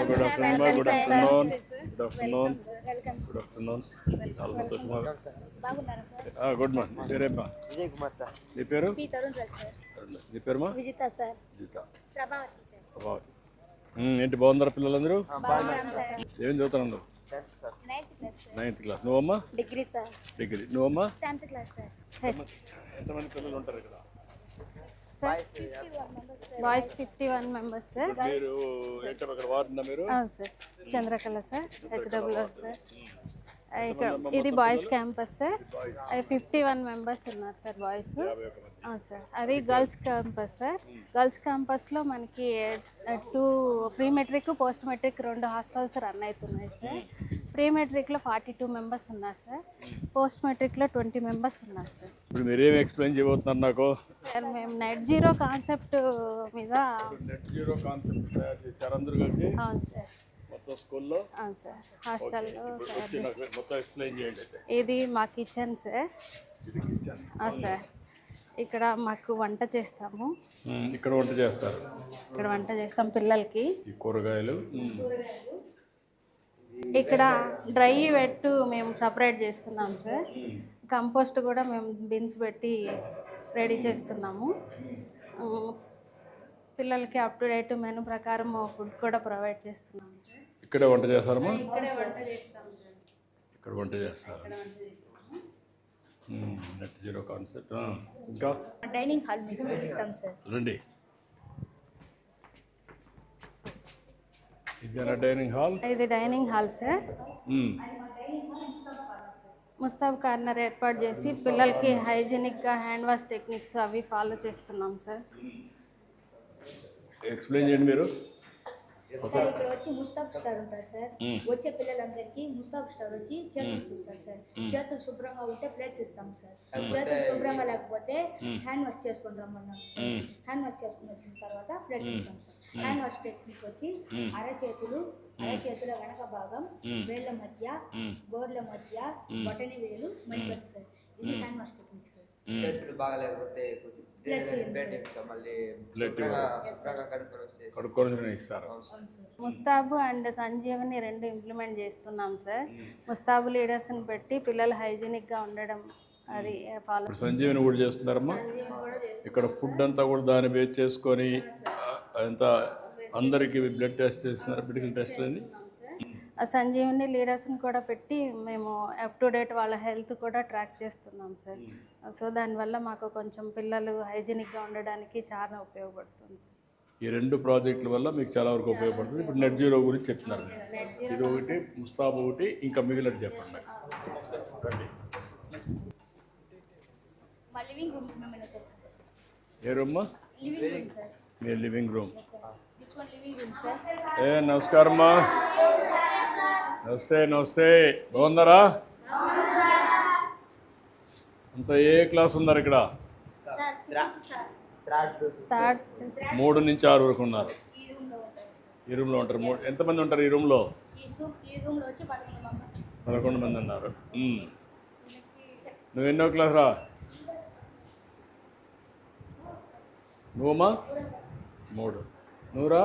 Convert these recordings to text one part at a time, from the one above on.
Good afternoon మా good afternoon good afternoon good afternoon చాలా సంతోషమా గుడ్ మా నీ పేరేమ్మా విజయ్ కుమార్ సార్. నీ పేరు సార్ నీ పేరుమా విజిత సార్ గీత ప్రభావతి సార్ ప్రభావతి ఏంటి బాగుందరా పిల్లలందరూ సార్ ఏం చదువుతున్నారు 10th sir. 9th class sir 9th class నువ్వమ్మా డిగ్రీ సార్ డిగ్రీ నువ్వమ్మా 10th క్లాస్ సార్ ఎంతమంది పిల్లలు ఉంటారు ఇక్కడ బాయ్స్ 51 మెంబర్స్ సార్. మీరు ఏంటో ఇక్కడ వార్డునా మీరు అవును sir, Chandrakala sir, HW sir. ఇక్కడ ఇది బాయ్స్ క్యాంపస్ సార్. 51 మెంబర్స్ ఉన్నారు సార్ బాయ్స్. అవును సార్, అది గర్ల్స్ క్యాంపస్ సార్. గర్ల్స్ క్యాంపస్లో మనకి 2 pre matric post matric 2 hostels run అవుతున్నాయి సార్. ప్రీ మెట్రిక్లో 42 మెంబర్స్ ఉన్నారు సార్. పోస్ట్ మెట్రిక్లో 20 మెంబర్స్ ఉన్నారు సార్. ఇప్పుడు మీరేం ఎక్స్ప్లెయిన్ చేయబోతున్నారు నాకు సార్ మేము నెట్ జీరో కాన్సెప్ట్ మీద. నెట్ జీరో కాన్సెప్ట్ తయారు చేశారు అందరూ కలిసి అవును సార్, మొత్తం స్కూల్లో. అవును సార్, హాస్టల్లో వచ్చి నాకు మొత్తం ఎక్స్ప్లెయిన్ చేయండి అయితే. ఇది మా కిచెన్ సార్. ఇది కిచెన్. సార్ ఇక్కడ మాకు వంట చేస్తాము. ఇక్కడ వంట చేస్తారు. ఇక్కడ వంట చేస్తాం పిల్లలకి. ఈ కూరగాయలు ఇక్కడ డ్రై వెట్ మేము సపరేట్ చేస్తున్నాం సార్. కంపోస్ట్ కూడా మేము బిన్స్ పెట్టి రెడీ చేస్తున్నాము. పిల్లలకి అప్ టు డేట్ మెనూ ప్రకారం ఫుడ్ కూడా ప్రొవైడ్ చేస్తున్నాం సార్. ఇక్కడే వంట చేస్తారమ్మా? ఇక్కడే వంట చేస్తాం సార్. ఇక్కడ వంట చేస్తారు. Net zero concept. ఇంకా డైనింగ్ హాల్ మీకు చూపిస్తాం సార్. రండి. ఇదేనా డైనింగ్ హాల్? ఇది డైనింగ్ హాల్ సార్. ముస్తాబ్ కార్నర్ ఏర్పాటు చేసి పిల్లలకి హైజీనిక్గా హ్యాండ్ వాష్ టెక్నిక్స్ అవి ఫాలో చేస్తున్నాం సార్. ఎక్స్ప్లెయిన్ చేయండి మీరు. సార్ ఇక్కడ వచ్చి ముస్తాబ్ స్టార్ ఉంటారు సార్. వచ్చే పిల్లలందరికీ ముస్తాబ్ స్టార్ వచ్చి చేతులు చూస్తారు సార్. చేతులు శుభ్రంగా ఉంటే ప్లేట్స్ ఇస్తాం సార్. చేతులు శుభ్రంగా లేకపోతే హ్యాండ్ వాష్ చేసుకుని రమ్మన్నాం సార్. హ్యాండ్ వాష్ చేసుకుని వచ్చిన తర్వాత ప్లేట్స్ ఇస్తాం సార్. హ్యాండ్ వాష్ టెక్నిక్ వచ్చి అరచేతుల వెనక భాగం, వేళ్ళ మధ్య, గోర్ల మధ్య, బొటని వేలు మణికట్టు సార్. ఇది హ్యాండ్ వాష్ టెక్నిక్ సార్. చేతులు బాగలేకపోతే కడుక్కొని ఇస్తారు. ముస్తాబు అండ్ సంజీవని 2 ఇంప్లిమెంట్ చేస్తున్నాం సార్. ముస్తాబు లీడర్స్ని పెట్టి పిల్లలు హైజీనిక్గా ఉండడం అది ఫాలో. సంజీవని కూడా చేస్తున్నారమ్మా? ఇక్కడ ఫుడ్ అంతా కూడా దాన్ని బేస్ చేసుకొని అంతా అందరికీ బ్లడ్ టెస్ట్ చేస్తున్నారు, మెడికల్ టెస్ట్ అని. సంజీవని లీడర్స్ని కూడా పెట్టి మేము అప్ టు డేట్ వాళ్ళ హెల్త్ కూడా ట్రాక్ చేస్తున్నాం సార్. సో దానివల్ల మాకు కొంచెం పిల్లలు హైజీనిక్గా ఉండడానికి చాలా ఉపయోగపడుతుంది సార్. ఈ 2 ప్రాజెక్టుల వల్ల మీకు చాలా వరకు ఉపయోగపడుతుంది. ఇప్పుడు నెట్ జీరో గురించి చెప్తున్నారు. ఇది ఒకటి, ముస్తాబ్ ఒకటి, ఇంకా మిగిలిన చెప్పండి. మా లివింగ్ రూమ్ ఏ రూమ్మా? Living room sir. మీ living room. This one living room sir. నమస్కారమ్మా. నమస్తే నమస్తే. బాగున్నారా? అంతా ఏ క్లాస్ ఉన్నారు ఇక్కడ? 3 నుంచి 6 వరకు ఉన్నారు. ఈ రూమ్లో ఉంటారు. ఎంతమంది ఉంటారు ఈ రూమ్లో? ఈ రూమ్లో వచ్చి 11 మంది ఉన్నారు. నువ్వు ఎన్నో క్లాస్ రా? నువ్వమ్మా? 3. నువ్వురా?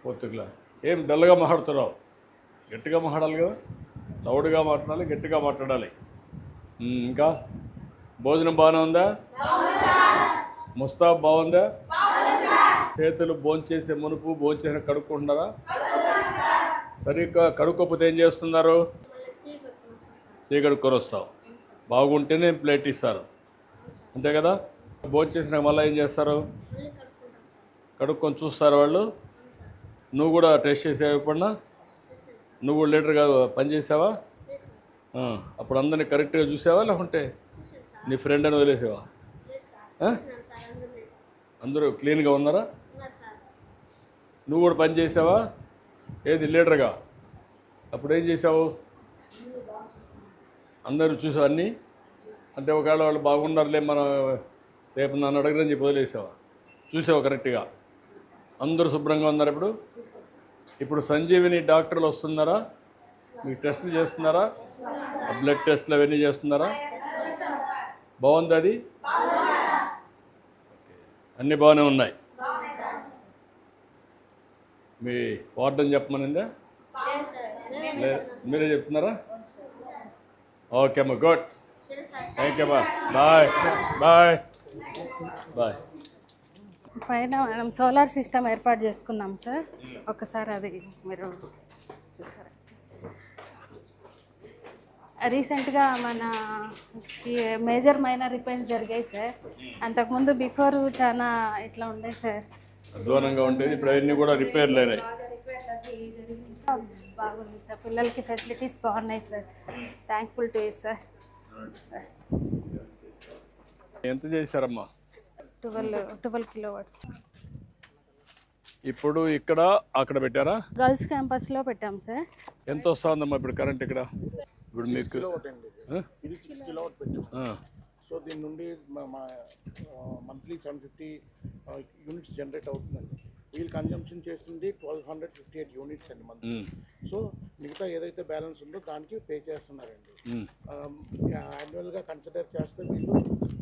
4th class. ఏం డల్గా మాట్లాడుతున్నావు? గట్టిగా మాట్లాడాలి కదా. లౌడ్గా మాట్లాడాలి, గట్టిగా మాట్లాడాలి. ఇంకా భోజనం బాగానే ఉందా? ముస్తాబ్ బాగుందా? చేతులు భోంచేసే మునుపు భోంచేసిన కడుక్కుంటున్నారా? సరిగ్గా కడుక్కోకపోతే ఏం చేస్తున్నారు? కడుక్కొని వస్తావు. బాగుంటేనే ప్లేట్ ఇస్తారు, అంతే కదా? భోంచేసినాక మళ్ళీ ఏం చేస్తారు? కడుక్కొని చూస్తారు వాళ్ళు. నువ్వు కూడా టెస్ట్ చేసావు ఎప్పుడన్నా? నువ్వు కూడా లీటర్గా పనిచేసావా? అప్పుడు అందరినీ కరెక్ట్గా చూసావా లేకుంటే నీ ఫ్రెండ్ అని వదిలేసావా? అందరూ క్లీన్గా ఉన్నారా? నువ్వు కూడా పని చేసావా? ఏది లీడర్గా? అప్పుడు ఏం చేసావు? అందరూ చూసావు అన్నీ? అంటే ఒకవేళ వాళ్ళు బాగున్నారులే, మనం రేపు నన్ను అడగరని చెప్పి వదిలేసావా? చూసావు కరెక్ట్గా? అందరూ శుభ్రంగా ఉన్నారు. ఇప్పుడు సంజీవిని డాక్టర్లు వస్తున్నారా? మీకు టెస్టులు చేస్తున్నారా? బ్లడ్ టెస్ట్లు అవన్నీ చేస్తున్నారా? బాగుంది అది? అన్నీ బాగానే ఉన్నాయి. మీ వార్డెన్ చెప్పమనిందా? లేదు సార్ మీరే చెప్తున్నారా? అవును సార్. ఓకే అమ్మా, గుడ్. సరే సార్. థ్యాంక్ యూ అమ్మా. Bye bye bye. పైన మనం సోలార్ సిస్టమ్ ఏర్పాటు చేసుకున్నాం సార్. ఒకసారి అది మీరు చూసారా? రీసెంట్గా మన మేజర్ మైనర్ రిపేర్స్ జరిగాయి సార్. అంతకుముందు బిఫోర్ చాలా ఇట్లా ఉండే సార్. అధ్వానంగా ఉండేది, ఇప్పుడు అవన్నీ కూడా రిపేర్లు అయినాయి. బాగుంది సార్, పిల్లలకి ఫెసిలిటీస్ బాగున్నాయి sir. Thankful to you sir. ఎంత చేశారమ్మా? 12 కిలోవాట్స్. ఇప్పుడు ఇక్కడ అక్కడ పెట్టారా? గర్ల్స్ క్యాంపస్లో పెట్టాం సార్. ఎంత వస్తుందమ్మా ఇప్పుడు కరెంట్ ఇక్కడ? ఇప్పుడు మీకు 6 కిలోవాట్ పెట్టాము. సో దీని నుండి మంత్లీ 750 యూనిట్స్ జనరేట్ అవుతుందండి. వీల్ కన్జంప్షన్ చేస్తుంది 1258 యూనిట్స్ అండి మంత్లీ. సో మిగతా ఏదైతే బ్యాలెన్స్ ఉందో దానికి పే చేస్తున్నారండి. యాన్యువల్గా కన్సిడర్ చేస్తే వీళ్ళు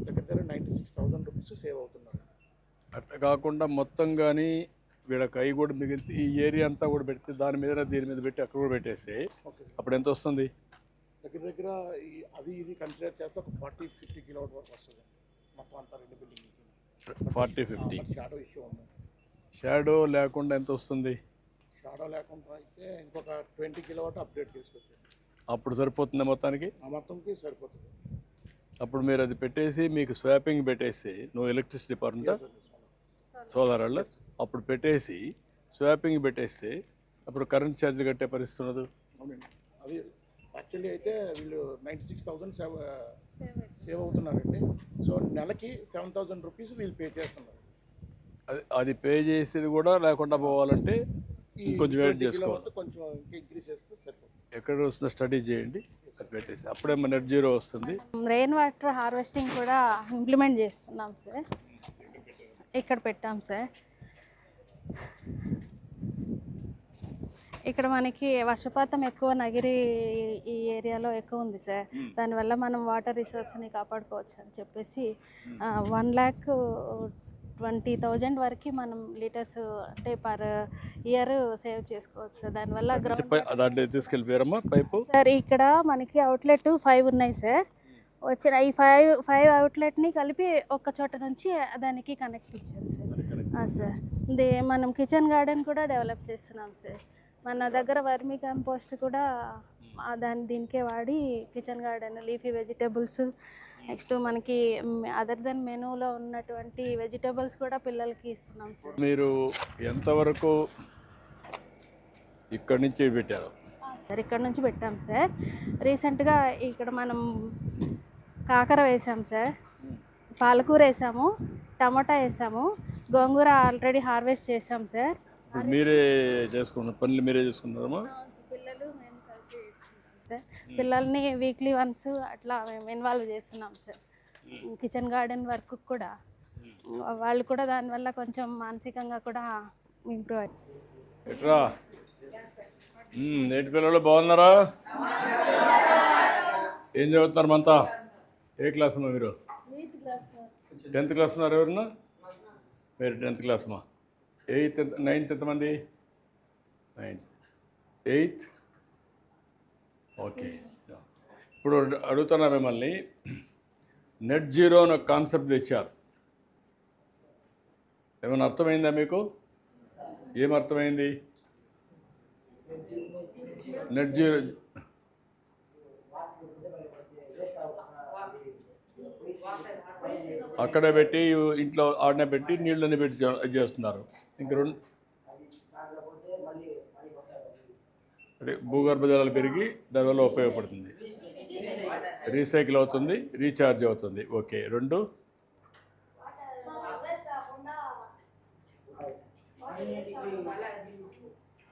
దగ్గర 96,000 రూపీస్ సేవ్ అవుతున్నారు. అట్లా కాకుండా మొత్తం కానీ వీళ్ళకి అవి కూడా మిగిలితే ఈ ఏరియా అంతా కూడా పెడితే దీని మీద పెట్టి అక్కడ కూడా పెట్టేస్తే అప్పుడు ఎంత వస్తుంది? దగ్గర అది ఇది కన్సిడర్ చేస్తే ఒక 40-50 కిలోవాట్ వరకు వస్తుంది మొత్తం అంతా 2 బిల్డింగ్. 40-50 షాడో ఇష్యూ ఉంది. షాడో లేకుండా ఎంత వస్తుంది? షాడో లేకుండా అయితే ఇంకొక 20 కిలోవాట్ అప్డేట్ చేసుకొచ్చాను. అప్పుడు సరిపోతుంది మొత్తానికి? ఆ మొత్తంకి సరిపోతుంది. అప్పుడు మీరు అది పెట్టేసి మీకు స్వాపింగ్ పెట్టేసి, నువ్వు ఎలక్ట్రిసిటీ డిపార్ట్మెంట్ సోలార్ వాళ్ళు అప్పుడు పెట్టేసి స్వాపింగ్ పెట్టేస్తే అప్పుడు కరెంట్ ఛార్జ్ కట్టే పరిస్థితి ఉండదు. అవునండి. అది యాక్చువల్లీ అయితే వీళ్ళు 96,000 సేవ్ అవుతున్నారండి. సో నెలకి 7,000 రూపీస్ వీళ్ళు పే చేస్తున్నారు. అది పే చేసేది కూడా లేకుండా పోవాలంటే కొంచెం వెయిట్ చేసుకోవాలి. కొంచెం ఇంక్రీజ్ చేస్తే సరిపోతుంది. ఎక్కడ వస్తుందో స్టడీ చేయండి, అది పెట్టేసి అప్పుడే మన నెట్ జీరో వస్తుంది. రెయిన్ వాటర్ హార్వెస్టింగ్ కూడా ఇంప్లిమెంట్ చేస్తున్నాం సార్. ఇక్కడ పెట్టాం సార్. ఇక్కడ మనకి వర్షపాతం ఎక్కువ నగిరి ఈ ఏరియాలో ఎక్కువ ఉంది సార్. దానివల్ల మనం వాటర్ రిసోర్స్ని కాపాడుకోవచ్చు అని చెప్పేసి 1,20,000 వరకు మనం లీటర్స్ అంటే పర్ ఇయర్ సేవ్ చేసుకోవచ్చు సార్. దానివల్ల దాంట్లో తీసుకెళ్ళిపోయారమ్మా పైపు సార్. ఇక్కడ మనకి అవుట్లెట్ 5 ఉన్నాయి సార్. వచ్చిన ఈ 5 అవుట్లెట్ని కలిపి ఒక చోట నుంచి దానికి కనెక్ట్ ఇచ్చారు సార్. సార్ మనం కిచెన్ గార్డెన్ కూడా డెవలప్ చేస్తున్నాం సార్. మన దగ్గర వర్మీ కంపోస్ట్ కూడా దీనికే వాడి kitchen garden, leafy vegetables, next మనకి అదర్ దెన్ మెనూలో ఉన్నటువంటి వెజిటేబుల్స్ కూడా పిల్లలకి ఇస్తున్నాం సార్. మీరు ఎంతవరకు ఇక్కడి నుంచి పెట్టారు సార్? ఇక్కడ నుంచి పెట్టాం సార్. రీసెంట్గా ఇక్కడ మనం కాకర వేసాం సార్, పాలకూర వేసాము, టమాటా వేసాము, గోంగూర ఆల్రెడీ హార్వెస్ట్ చేసాం సార్. మీరే చేసుకున్నారు పనులు? మీరే చేసుకున్నారమ్మా? పిల్లలు మేము కలిసి చేసుకుంటాం సార్. పిల్లల్ని వీక్లీ వన్స్ అట్లా మేము ఇన్వాల్వ్ చేస్తున్నాం సార్. కిచెన్ గార్డెన్ వర్క్ కూడా వాళ్ళు కూడా దానివల్ల కొంచెం మానసికంగా కూడా ఇంప్రూవ్ అయ్యారు. ఎట్రా నేటి పిల్లలు బాగున్నారా? ఏం చదువుతున్నారు అంతా? ఏ క్లాస్ అమ్మా మీరు? 10th క్లాస్ ఉన్నారు. ఎవరన్నా మీరు 10th క్లాస్ అమ్మా? 8th 9th ఎంతమంది? 9th 8th. ఓకే. ఇప్పుడు అడుగుతున్నా మిమ్మల్ని, నెట్ జీరో అని ఒక కాన్సెప్ట్ తెచ్చారు. ఏమైనా అర్థమైందా మీకు? ఏం అర్థమైంది? నెట్ జీరో అక్కడే పెట్టి ఇంట్లో ఆడనే పెట్టి నీళ్ళని పెట్టి చేస్తున్నారు. ఇంక రెండు అంటే భూగర్భ జలాలు పెరిగి దానివల్ల ఉపయోగపడుతుంది, రీసైకిల్ అవుతుంది, రీఛార్జ్ అవుతుంది. ఓకే. రెండు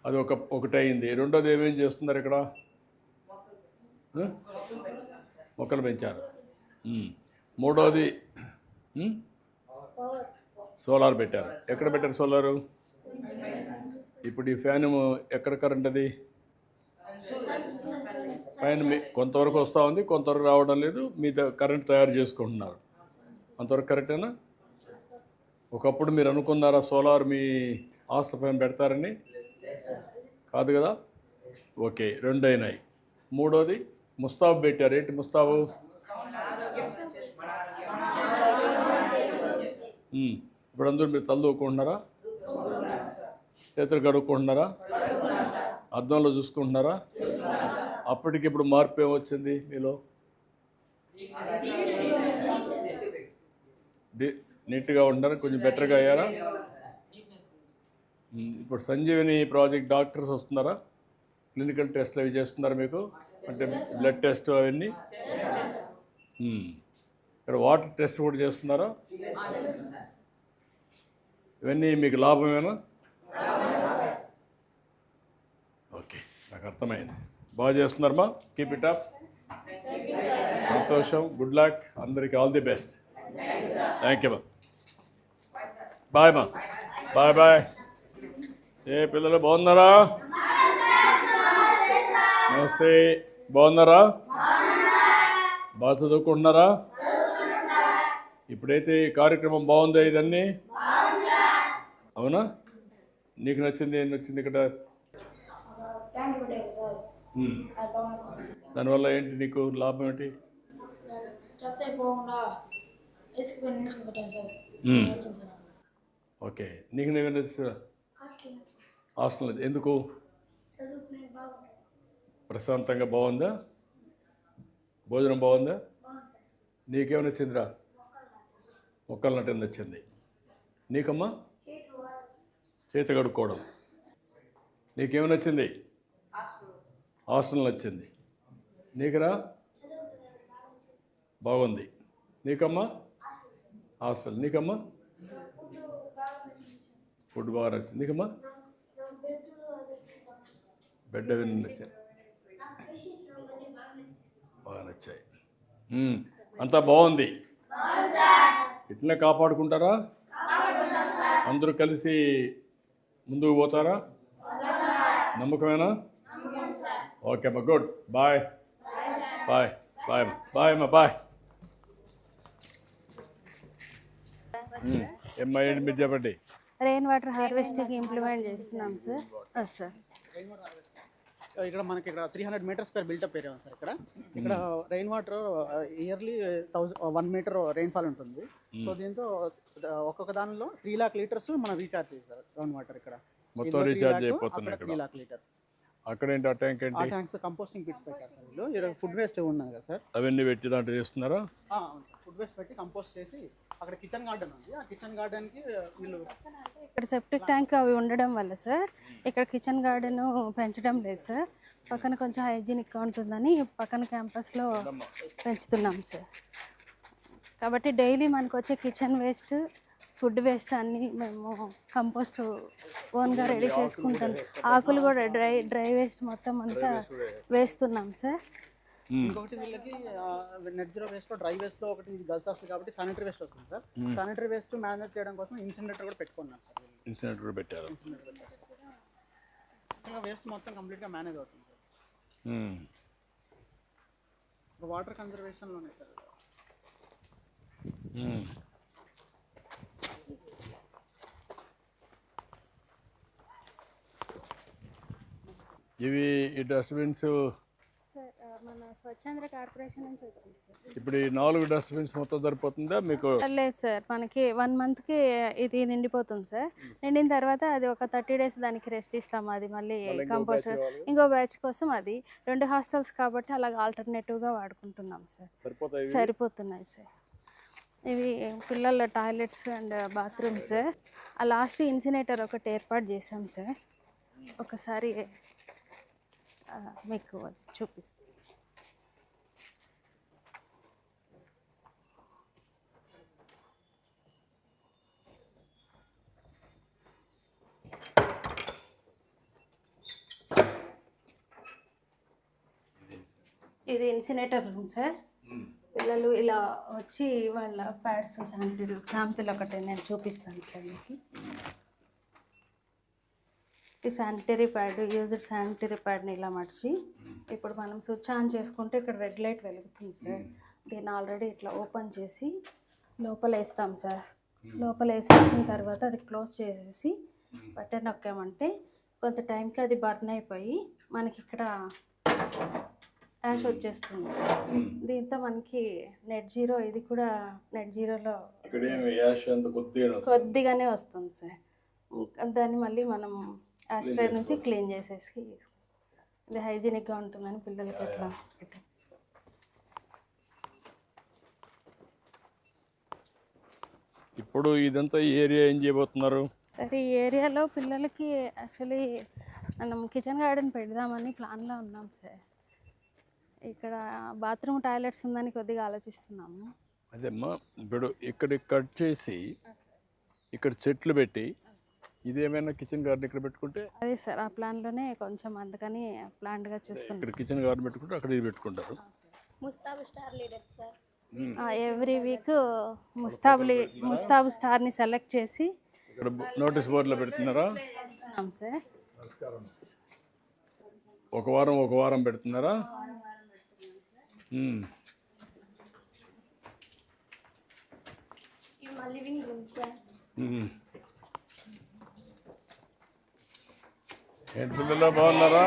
అది ఒకటి అయింది. రెండోది ఏమేం చేస్తున్నారు ఇక్కడ? మొక్కలు పెంచారు. మూడోది సోలార్ పెట్టారు. ఎక్కడ పెట్టారు సోలారు? ఇప్పుడు ఈ ఫ్యాన్ ఎక్కడ కరెంట్? అది పైన కొంతవరకు వస్తూ ఉంది, కొంతవరకు రావడం లేదు. మీ కరెంట్ తయారు చేసుకుంటున్నారు. అంతవరకు కరెక్టేనా? ఒకప్పుడు మీరు అనుకున్నారా సోలార్ మీ హాస్టల్ పైన పెడతారని? కాదు కదా? ఓకే, 2 అయినాయి. మూడోది ముస్తాబు పెట్టారు. ఏంటి ముస్తాబు? ఇప్పుడు అందరూ మీరు తల దూకుంటున్నారా? చేతులు కడుక్కుంటున్నారా? అద్దంలో చూసుకుంటున్నారా? అప్పటికిప్పుడు మార్పు ఏమొచ్చింది మీలో? నీట్గా ఉంటారా? కొంచెం బెటర్గా అయ్యారా? ఇప్పుడు సంజీవిని ప్రాజెక్ట్ డాక్టర్స్ వస్తున్నారా? క్లినికల్ టెస్ట్లు అవి చేస్తున్నారా మీకు? అంటే బ్లడ్ టెస్ట్ అవన్నీ. ఇక్కడ వాటర్ టెస్ట్ కూడా చేస్తున్నారా? ఇవన్నీ మీకు లాభమేనా? ఓకే, నాకు అర్థమైంది. బాగా చేస్తున్నారమ్మా. Keep it up. సంతోషం. Good luck. అందరికీ all the best. Thank you మా. బాయ్ మా. Bye bye. ఏ పిల్లలు బాగున్నారా? నమస్తే. బాగున్నారా? బాగా చదువుకుంటున్నారా? ఇప్పుడైతే ఈ కార్యక్రమం బాగుందా ఇదన్నీ? అవునా? నీకు నచ్చింది? ఏం నచ్చింది ఇక్కడ? దానివల్ల ఏంటి నీకు లాభం ఏంటి? ఓకే, నీకు నేను నచ్చిందా? హాస్టల్ ఎందుకు? ప్రశాంతంగా బాగుందా? భోజనం బాగుందా? నీకేమి నచ్చిందిరా? మొక్కలు నటన నచ్చింది. నీకమ్మా? చేతి కడుక్కోవడం. నీకేమి నచ్చింది? హాస్టల్ నచ్చింది. నీకురా? బాగుంది. నీకమ్మా? హాస్టల్. నీకమ్మా? ఫుడ్ బాగా నచ్చింది. నీకమ్మా? బెడ్ అవన్నీ నచ్చాయి. బాగా నచ్చాయి. అంతా బాగుంది. ఇట్లనే కాపాడుకుంటారా? అందరూ కలిసి ముందుకు పోతారా? నమ్మకమేనా? ఓకే అమ్మా, good. Bye bye bye bye అమ్మా. బాయ్. ఏమ్మా, ఏంటి మీరు చెప్పండి. రెయిన్ వాటర్ హార్వెస్టింగ్ ఇంప్లిమెంట్ చేస్తున్నాం సార్. సార్ ఇక్కడ మనకి ఇక్కడ 300 మీటర్స్ పర్ బిల్టప్ ఏరియా ఉంది సార్. ఇక్కడ rain water yearly 1 metre rainfall ఉంటుంది. సో దీంతో ఒక్కొక్క దానిలో 3 లాక్ లీటర్స్ మనం రీఛార్జ్ చేయాలి సార్. గ్రౌండ్ వాటర్ ఇక్కడ మొత్తం రీఛార్జ్ అయిపోతుంది. 3 లాక్ లీటర్. అక్కడ ఏంటి ఆ ట్యాంక్ ఏంటి? ఆ ట్యాంక్స్ కంపోస్టింగ్ పిట్స్ పెట్టారు సార్. వీళ్ళు ఫుడ్ వేస్ట్ ఉన్నది కదా సార్, అవన్నీ పెట్టి దాంట్లో చేస్తున్నారా? ఫుడ్ వేస్ట్ పెట్టి కంపోస్ట్ చేసి అక్కడ కిచెన్ గార్డెన్ ఉంది. ఆ కిచెన్ గార్డెన్కి వీళ్ళు ఇక్కడ సెప్టిక్ ట్యాంక్ అవి ఉండడం వల్ల సార్ ఇక్కడ కిచెన్ గార్డెన్ పెంచడం లేదు సార్. పక్కన కొంచెం హైజీనిక్గా ఉంటుందని పక్కన క్యాంపస్లో పెంచుతున్నాం సార్. కాబట్టి డైలీ మనకు వచ్చే కిచెన్ వేస్ట్, ఫుడ్ వేస్ట్ అన్నీ మేము కంపోస్ట్ ఓన్గా రెడీ చేసుకుంటాం. ఆకులు కూడా డ్రై వేస్ట్ మొత్తం అంతా వేస్తున్నాం సార్. ఇంకొకటి వీళ్ళకి net zero waste dry waste లో ఒకటి గర్ల్స్ వస్తుంది కాబట్టి శానిటరీ వేస్ట్ వస్తుంది సార్. శానిటరీ వేస్ట్ మేనేజ్ చేయడం కోసం ఇన్సినరేటర్ కూడా పెట్టుకున్నాం సార్. ఇన్సినరేటర్ పెట్టారు. వేస్ట్ మొత్తం కంప్లీట్ గా మేనేజ్ అవుతుంది సార్. వాటర్ కన్జర్వేషన్ లోనే సార్. ఇవి ఈ డస్ట్బిన్స్ సార్ మన స్వచ్ఛాంధ్ర కార్పొరేషన్ నుంచి వచ్చాయి సార్. ఇప్పుడు ఈ 4 డస్ట్బిన్స్ మొత్తం సరిపోతుందా మీకు? లేదు సార్, మనకి 1 మంత్కి ఇది నిండిపోతుంది సార్. నిండిన తర్వాత అది ఒక 30 days దానికి రెస్ట్ ఇస్తాము. అది మళ్ళీ కంపోస్ట్ ఇంకో బ్యాచ్ కోసం అది 2 హాస్టల్స్ కాబట్టి అలాగ ఆల్టర్నేటివ్గా వాడుకుంటున్నాం సార్. సరిపోతున్నాయి సార్. ఇవి పిల్లల టాయిలెట్స్ అండ్ బాత్రూమ్స్. ఆ లాస్ట్ ఇన్సినేటర్ ఒకటి ఏర్పాటు చేసాం సార్. ఒకసారి మీకు చూపిస్తాను. ఇది ఇన్సినేటర్ రూమ్ సార్. పిల్లలు ఇలా వచ్చి వాళ్ళ ప్యాడ్స్ శాంపిల్ ఒకటి నేను చూపిస్తాను సార్ మీకు. ఈ శానిటరీ ప్యాడ్, యూజ్డ్ శానిటరీ ప్యాడ్ని ఇలా మర్చి ఇప్పుడు మనం స్విచ్ ఆన్ చేసుకుంటే ఇక్కడ రెడ్ లైట్ వెలుగుతుంది సార్. దీన్ని ఆల్రెడీ ఇట్లా ఓపెన్ చేసి లోపల వేస్తాం సార్. లోపల వేసేసిన తర్వాత అది క్లోజ్ చేసేసి బటన్ నొక్కామంటే కొంత టైంకి అది బర్న్ అయిపోయి మనకి ఇక్కడ యాష్ వచ్చేస్తుంది సార్. దీంతో మనకి నెట్ జీరో, ఇది కూడా నెట్ జీరోలో ఇక్కడ ఏమి యాష్ అంత కొద్దిగానే వస్తుంది సార్. దాన్ని మళ్ళీ మనం యాష్ ట్రే నుంచి క్లీన్ చేసేసి ఇది హైజీనిక్గా ఉంటుందని పిల్లలకి ఎట్లా పెట్టాం. ఇప్పుడు ఇదంతా ఈ ఏరియా ఏం చేయబోతున్నారు? సార్ ఈ ఏరియాలో పిల్లలకి యాక్చువల్లీ మనం కిచెన్ గార్డెన్ పెడదామని ప్లాన్లో ఉన్నాం సార్. ఇక్కడ బాత్రూమ్ టాయిలెట్స్ ఉందని కొద్దిగా ఆలోచిస్తున్నాము. అదేమ్మా, ఇప్పుడు ఇక్కడ కట్ చేసి ఇక్కడ చెట్లు పెట్టి ఇదేమైనా కిచెన్ గార్డెన్ ఇక్కడ పెట్టుకుంటే అదే సార్, ఆ ప్లాన్లోనే కొంచెం అందుకని ప్లాన్గా చూస్తున్నాం. ఇక్కడ కిచెన్ గార్డెన్ పెట్టుకుంటే అక్కడ ఇది పెట్టుకుంటారు. Mustab star leaders sir. Every week Mustab స్టార్ని సెలెక్ట్ చేసి ఇక్కడ నోటీస్ బోర్డులో పెడుతున్నారా సార్. ఒక వారం పెడుతున్నారా? మా లివింగ్ రూమ్ సార్. ఏంటి పిల్లలు బాగున్నారా?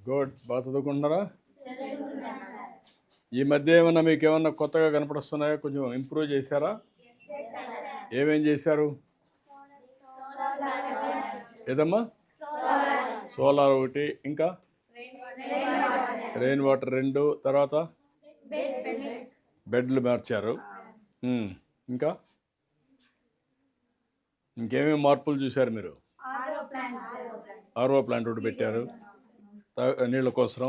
గుడ్. బాగా చదువుకుంటున్నారా? ఈ మధ్య ఏమన్నా మీకు ఏమన్నా కొత్తగా కనపడుస్తున్నాయా? కొంచెం ఇంప్రూవ్ చేశారా? ఏమేం చేశారు? ఏదమ్మా? సోలార్ ఒకటి, ఇంకా రెయిన్ వాటర్ 2, తర్వాత బెడ్లు మార్చారు. ఇంకా ఇంకేమేమి మార్పులు చూశారు మీరు? ఆర్ఓ ప్లాంట్ ఒకటి పెట్టారు నీళ్ళ కోసం.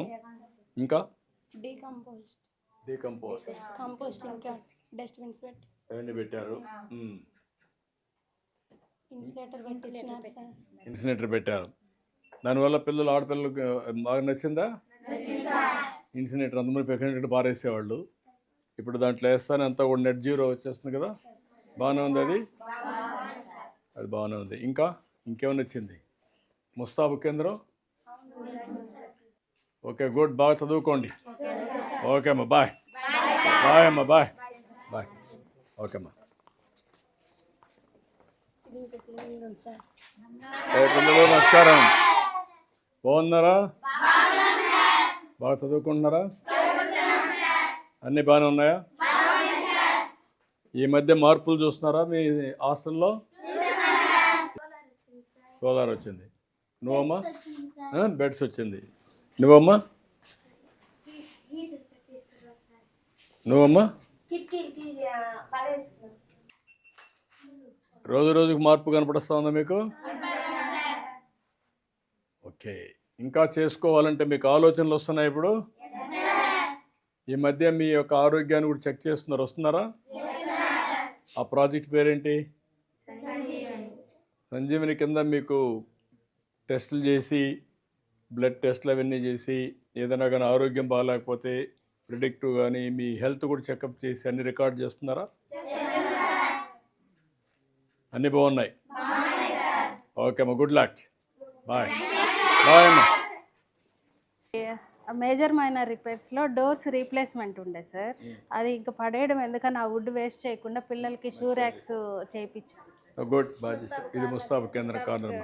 ఇంకా కంపోస్ట్ ఇంకా డస్ట్బిన్స్ పెట్టి అవన్నీ పెట్టారు. ఇన్సులేటర్ పెట్టారు. దానివల్ల ఆడపిల్లలకు బాగా నచ్చిందా? ఇన్సినేటర్ అందరూ పెక్కనట్టు పారేసేవాళ్ళు. ఇప్పుడు దాంట్లో వేస్తానే అంతా కూడా నెట్ జీరో వచ్చేస్తుంది కదా. బాగానే ఉంది అది బాగానే ఉంది. ఇంకేమైనా వచ్చింది? ముస్తాబు కేంద్రం. Okay, good. బాగా చదువుకోండి. ఓకే అమ్మా, బాయ్ అమ్మా, బాయ్. ఓకే అమ్మా. పిల్లలు నమస్కారం. బాగున్నారా? బాగా చదువుకుంటున్నారా? అన్నీ బాగానే ఉన్నాయా? ఈ మధ్య మార్పులు చూస్తున్నారా మీ హాస్టల్లో? సోలార్ వచ్చింది. నువ్వమ్మా? బెడ్స్ వచ్చింది. నువ్వమ్మా? రోజుకి మార్పు కనపడుస్తా ఉందా మీకు? ఓకే. ఇంకా చేసుకోవాలంటే మీకు ఆలోచనలు వస్తున్నాయి ఇప్పుడు? ఈ మధ్య మీ యొక్క ఆరోగ్యాన్ని కూడా చెక్ చేస్తున్నారు, వస్తున్నారా? ఆ ప్రాజెక్ట్ పేరేంటి? సంజీవని కింద మీకు టెస్టులు చేసి, బ్లడ్ టెస్టులు అవన్నీ చేసి, ఏదైనా కానీ ఆరోగ్యం బాగాలేకపోతే ప్రిడిక్టివ్ కానీ మీ హెల్త్ కూడా చెకప్ చేసి అన్ని రికార్డ్ చేస్తున్నారా? అన్నీ బాగున్నాయి. ఓకే అమ్మా, గుడ్ లక్. బాయ్ అమ్మా. మేజర్ మైనర్ రిపేర్స్లో డోర్స్ రీప్లేస్మెంట్ ఉండే సార్. అది ఇంకా పడేయడం ఎందుకని ఆ వుడ్ వేస్ట్ చేయకుండా పిల్లలకి షూ ర్యాక్స్ చేయించాం. గుడ్, బాగా చేశారు. ఇది ముస్తాబు కేంద్ర corner.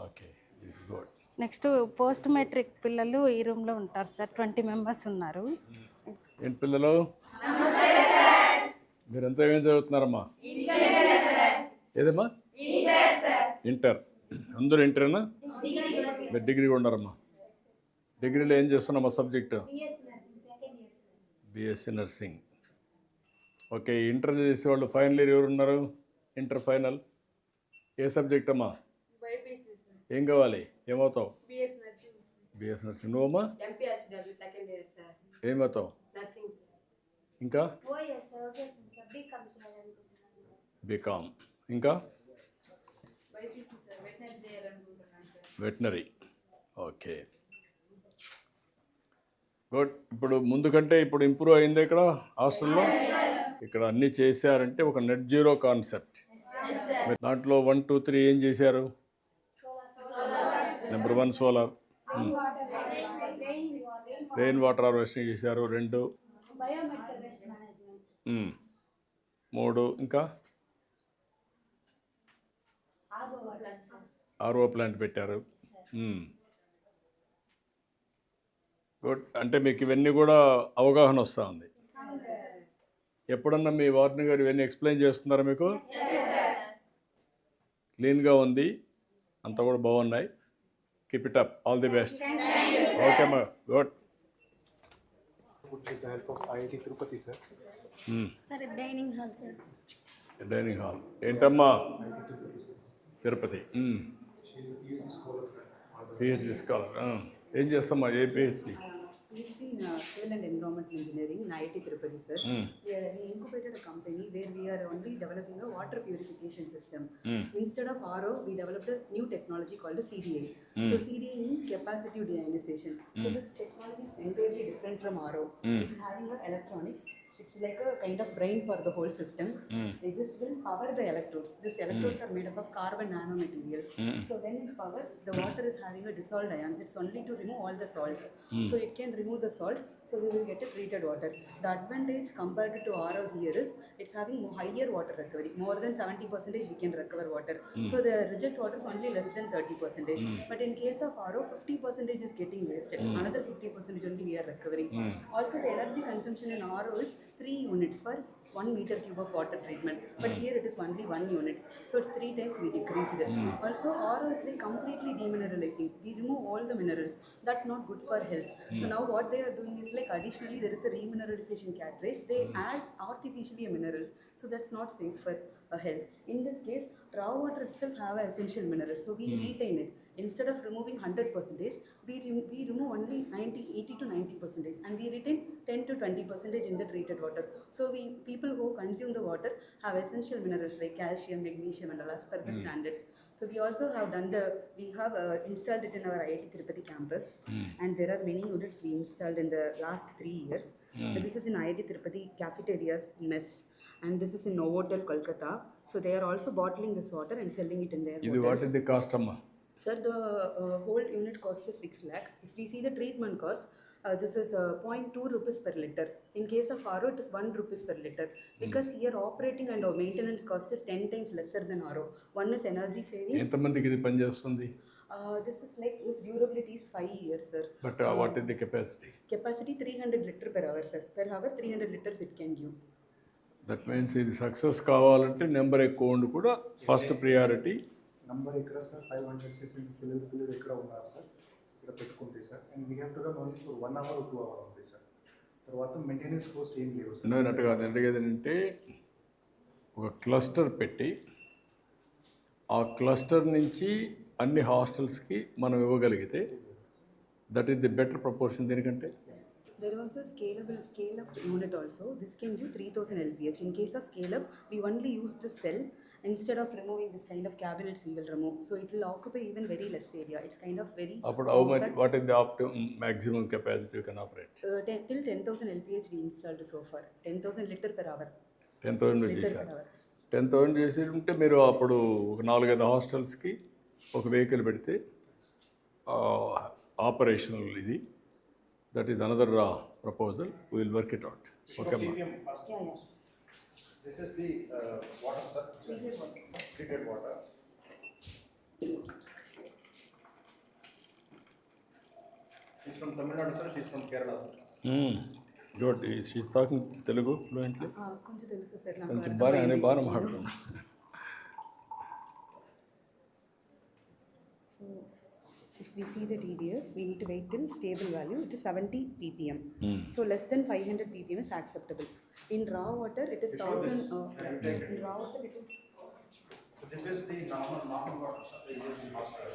Okay, this is good. Next post matric పిల్లలు ఈ రూమ్లో ఉంటారు సార్. 20 మెంబర్స్ ఉన్నారు. ఏంటి పిల్లలు మీరంతా ఏం చదువుతున్నారమ్మా? ఏదమ్మా? ఇంటర్. అందరూ ఇంటరేనా? మీరు డిగ్రీ ఉన్నారమ్మా? డిగ్రీలో ఏం చేస్తున్నామా subject? BSc nursing. Okay. Inter చేసేవాళ్ళు ఫైనల్ ఇయర్ ఎవరు ఉన్నారు? ఇంటర్ ఫైనల్ ఏ సబ్జెక్ట్ అమ్మా? ఏం కావాలి? ఏమవుతావు? BS nursing. నువ్వమ్మా ఏమవుతావు? ఇంకా బీకామ్. ఇంకా వెటనరీ. Okay, good. ఇప్పుడు ముందు కంటే ఇప్పుడు ఇంప్రూవ్ అయింది ఇక్కడ హాస్టల్లో. ఇక్కడ అన్నీ చేశారంటే ఒక నెట్ జీరో కాన్సెప్ట్. దాంట్లో 1, 2, 3 ఏం చేశారు? Number 1 solar, rain water harvesting చేశారు. 2, 3, ఇంకా ఆర్ఓ ప్లాంట్ పెట్టారు. గుడ్. అంటే మీకు ఇవన్నీ కూడా అవగాహన వస్తూ ఉంది. ఎప్పుడన్నా మీ వార్డెన్ గారు ఇవన్నీ ఎక్స్ప్లెయిన్ చేస్తున్నారా మీకు? క్లీన్గా ఉంది, అంతా కూడా బాగున్నాయి. Keep it up, all the best. Okay అమ్మా, good. With the help of IIT Tirupati, sir. Sir dining hall sir. Dining hall ఏంటమ్మా? Tirupati. PhD scholar, sir. PhD scholar. ఏం చేస్తామా? ఏ PhD? PhD in Civil and Environmental Engineering in IIT Tirupati, sir. We incubated a company where we are only developing a water purification system. Instead of RO, we developed a new technology called a CDA. So CDA means capacitive deionization. So this technology is entirely different from RO. It's having a electronics. It's like a kind of brain for the whole system. This will power the electrodes. These electrodes are made up of carbon nanomaterials. So when it powers, the water is having a dissolved ions. It's only to remove all the salts. So it can remove the salt. So we will get a treated water. The advantage compared to RO here is it's having higher water recovery. More than 70% we can recover water. So the reject water is only less than 30%. But in case of RO, 50% is getting wasted. Another 50% only we are recovering. Also the energy consumption in RO is 3 units for 1 meter cube of water treatment, but here it is only 1 unit, so it's 3 times we decreased it. Also RO is like completely demineralizing. We remove all the minerals. That's not good for health. So now what they are doing is like additionally there is a remineralization cartridge. They add artificially minerals, so that's not safe for health. In this case, raw water itself have essential minerals, so we retain it. Instead of removing 100%, we remove only 80 to 90%, and we retain 10 to 20% in the treated water. So people who consume the water have essential minerals like calcium, magnesium, and all as per the standards. So we also have installed it in our IIT Tirupati campus, and there are many units we installed in the last 3 years. This is in IIT Tirupati cafeterias, mess. And this is in Novotel, Kolkata. So they are also bottling this water and selling it in their ఇది what hotels. Is the cost అమ్మా? Sir, the whole unit cost is 6 lakh. If we see the treatment cost, this is 0.2 rupees per liter. In case of RO, it is 1 rupees per liter. Because here operating and maintenance cost is 10 times lesser than RO. One is energy savings. ఎంతమందికి ఇది పనిచేస్తుంది? This is like, this durability is 5 years, sir. But what is the capacity? Capacity 300 liter per hour, sir. Per hour 300 liters it can give. That means ఇది success కావాలంటే number ఎక్కువ ఉండి కూడా first priority. Number ఎక్కడ sir? 500 cc పిల్లలు ఎక్కడ ఉన్నారు sir? ఇక్కడ పెట్టుకుంటే sir, and we have to run only for 1 hour or 2 hours ఉంది సార్. తర్వాత మెయింటెనెన్స్ కాస్ట్ ఏం లేవు సార్. అన్నట్టు కాదు, అడిగేది ఏంటంటే ఒక క్లస్టర్ పెట్టి ఆ క్లస్టర్ నుంచి అన్ని హాస్టల్స్కి మనం ఇవ్వగలిగితే that is the better proportion. దీనికంటే There was a scale-up unit also. This can give 3000 LPH. In case of scale-up, we only use the cell. Instead of removing this kind of cabinets, we will remove. So it will occupy even very less area. It's kind of very అప్పుడు how much, what is the maximum capacity you can operate? till 10,000 LPH we installed so far. 10,000 liter per hour. 10,000 Liter చేశారు. per hour. 10,000 చేసి ఉంటే మీరు అప్పుడు ఒక 4-5 హాస్టల్స్కి ఒక vehicle పెడితే operational ఇది. That is another proposal. We will work it out. Okay అమ్మా. Yeah. This is the water, sir. Treated water. She's from Tamil Nadu, sir. She's from Kerala, sir. Good. She's talking Telugu fluently. కొంచెం తెలుసు sir నాకు. కొంచెం బాగా మాట్లాడుతున్నా. So if we see the TDS, we need to wait till stable value. It is 70 ppm. So less than 500 ppm is acceptable. In raw water, it is 1000. In raw water, it is. So this is the normal water, sir. They use in hospital.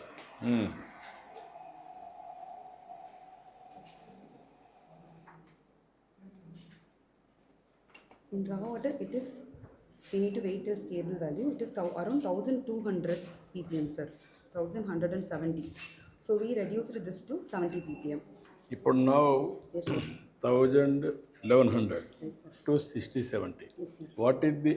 In raw water, it is. We need to wait till stable value. It is around 1200 ppm, sir. 1170. So we reduced this to 70 ppm. ఇప్పుడు now Yes, sir. 1100 Yes, sir. to 60-70. Yes, sir. What is the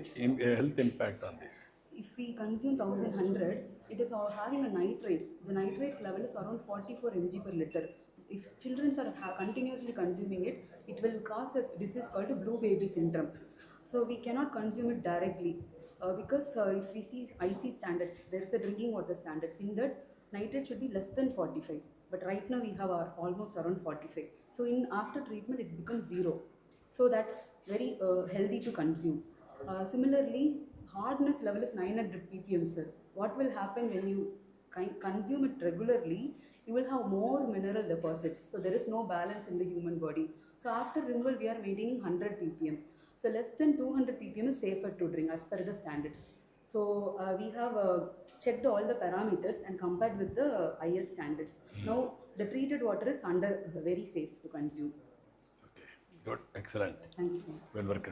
health impact on this? If we consume 1100, it is having a nitrates. The nitrates level is around 44 mg per liter. If children are continuously consuming it, it will cause a disease called blue baby syndrome. So we cannot consume it directly because if we see IC standards, there is a drinking water standards. In that, nitrate should be less than 45. But right now we have almost around 45. So in after treatment, it becomes 0. So that's very healthy to consume. Similarly, hardness level is 900 ppm, sir. What will happen when you consume it regularly? You will have more mineral deposits. So there is no balance in the human body. So after removal, we are maintaining 100 ppm. So less than 200 ppm is safer to drink as per the standards. So we have checked all the parameters and compared with the IS standards. Now the treated water is under very safe to consume. Okay, good, excellent. Thank you so much. Well worked.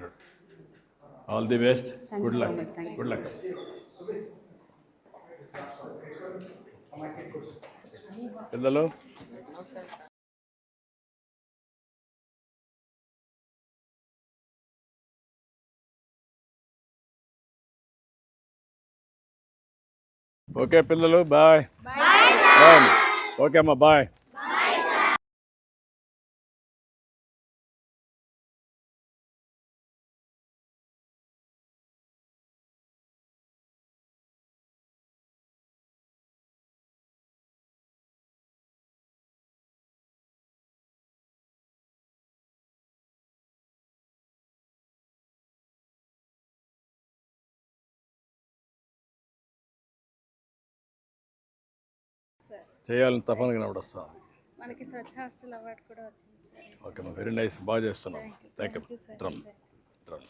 All the best. Thank Good you so luck. much. Thank you. Good luck. పిల్లలు okay పిల్లలు bye bye okay అమ్మా bye చేయాలని తప్పని కనబడొస్తాం. మనకి స్వచ్ఛ hostel award కూడా వచ్చింది sir. Okay అమ్మా very nice బాగా చేస్తున్నాం. Thank you sir. Drum drum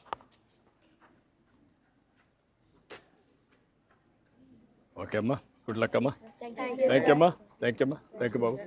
okay అమ్మా గుడ్ లక్ అమ్మా థ్యాంక్ యూ అమ్మా థ్యాంక్ యూ అమ్మా థ్యాంక్ యూ బాబు